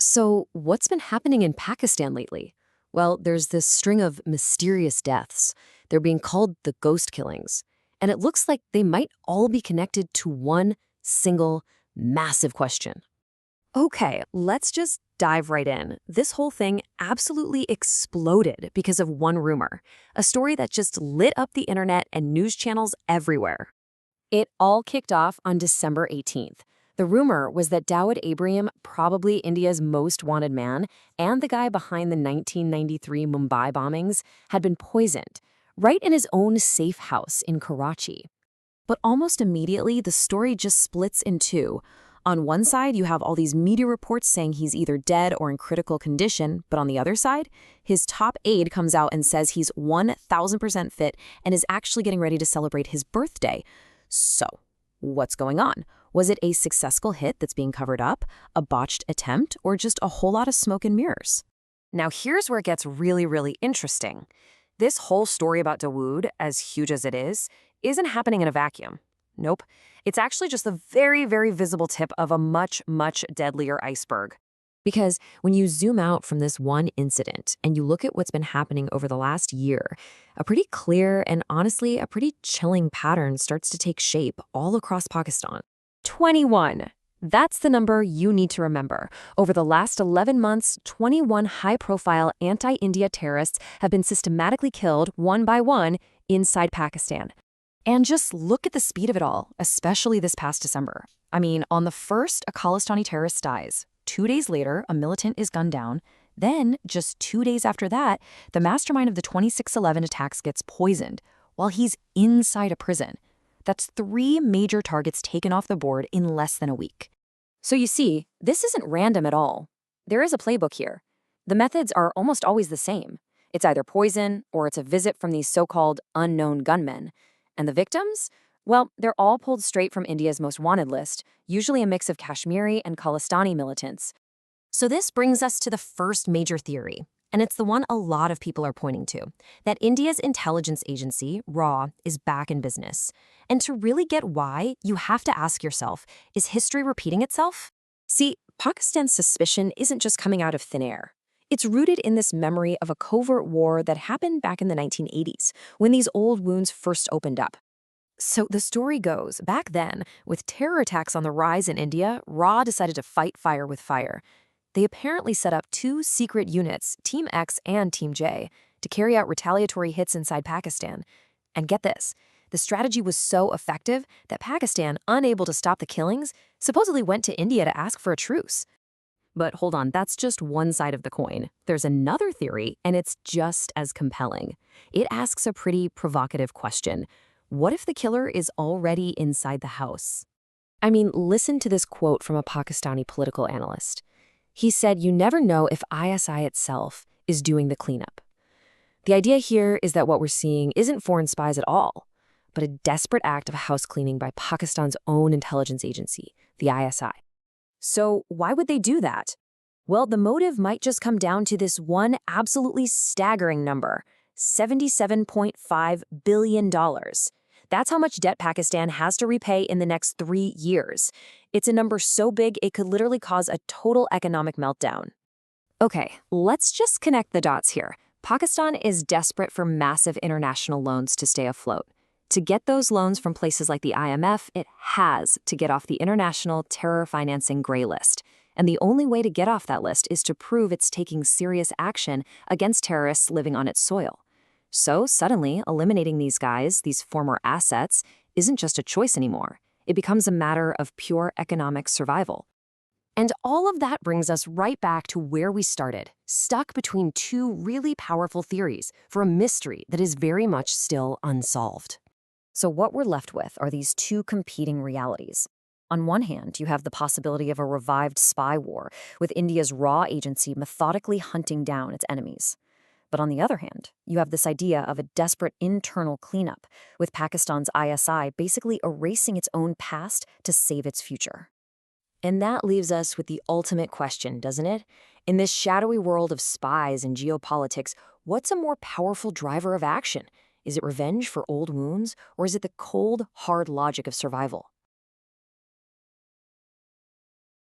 So, what's been happening in Pakistan lately? Well, there's this string of mysterious deaths. They're being called the ghost killings. And it looks like they might all be connected to one single massive question. Okay, let's just dive right in. This whole thing absolutely exploded because of one rumor, a story that just lit up the internet and news channels everywhere. It all kicked off on December 18th. The rumor was that Dawood Ibrahim, probably India's most wanted man, and the guy behind the 1993 Mumbai bombings, had been poisoned, right in his own safe house in Karachi. But almost immediately, the story just splits in two. On one side, you have all these media reports saying he's either dead or in critical condition, but on the other side, his top aide comes out and says he's 1,000% fit and is actually getting ready to celebrate his birthday. So, what's going on? Was it a successful hit that's being covered up, a botched attempt, or just a whole lot of smoke and mirrors? Now, here's where it gets really, really interesting. This whole story about Dawood, as huge as it is, isn't happening in a vacuum. Nope. It's actually just the very, very visible tip of a much, much deadlier iceberg. Because when you zoom out from this one incident and you look at what's been happening over the last year, a pretty clear and honestly a pretty chilling pattern starts to take shape all across Pakistan. 21. That's the number you need to remember. Over the last 11 months, 21 high-profile anti-India terrorists have been systematically killed one by one inside Pakistan. And just look at the speed of it all, especially this past December. I mean, on the first, a Khalistani terrorist dies. 2 days later, a militant is gunned down. Then, just 2 days after that, the mastermind of the 26/11 attacks gets poisoned while he's inside a prison. That's 3 major targets taken off the board in less than a week. So you see, this isn't random at all. There is a playbook here. The methods are almost always the same. It's either poison or it's a visit from these so-called unknown gunmen. And the victims? Well, they're all pulled straight from India's most wanted list, usually a mix of Kashmiri and Khalistani militants. So this brings us to the first major theory, and it's the one a lot of people are pointing to, that India's intelligence agency, RAW, is back in business. And to really get why, you have to ask yourself, is history repeating itself? See, Pakistan's suspicion isn't just coming out of thin air. It's rooted in this memory of a covert war that happened back in the 1980s, when these old wounds first opened up. So the story goes, back then, with terror attacks on the rise in India, RAW decided to fight fire with fire. They apparently set up 2 secret units, Team X and Team J, to carry out retaliatory hits inside Pakistan. And get this, the strategy was so effective that Pakistan, unable to stop the killings, supposedly went to India to ask for a truce. But hold on, that's just one side of the coin. There's another theory, and it's just as compelling. It asks a pretty provocative question. What if the killer is already inside the house? I mean, listen to this quote from a Pakistani political analyst. He said, "You never know if ISI itself is doing the cleanup." The idea here is that what we're seeing isn't foreign spies at all, but a desperate act of house cleaning by Pakistan's own intelligence agency, the ISI. So why would they do that? Well, the motive might just come down to this one absolutely staggering number, $77.5 billion. That's how much debt Pakistan has to repay in the next 3 years. It's a number so big it could literally cause a total economic meltdown. Okay, let's just connect the dots here. Pakistan is desperate for massive international loans to stay afloat. To get those loans from places like the IMF, it has to get off the International Terror Financing Gray List. And the only way to get off that list is to prove it's taking serious action against terrorists living on its soil. So suddenly, eliminating these guys, these former assets, isn't just a choice anymore. It becomes a matter of pure economic survival. And all of that brings us right back to where we started, stuck between 2 really powerful theories for a mystery that is very much still unsolved. So what we're left with are these 2 competing realities. On one hand, you have the possibility of a revived spy war, with India's RAW agency methodically hunting down its enemies. But on the other hand, you have this idea of a desperate internal cleanup, with Pakistan's ISI basically erasing its own past to save its future. And that leaves us with the ultimate question, doesn't it? In this shadowy world of spies and geopolitics, what's a more powerful driver of action? Is it revenge for old wounds, or is it the cold, hard logic of survival?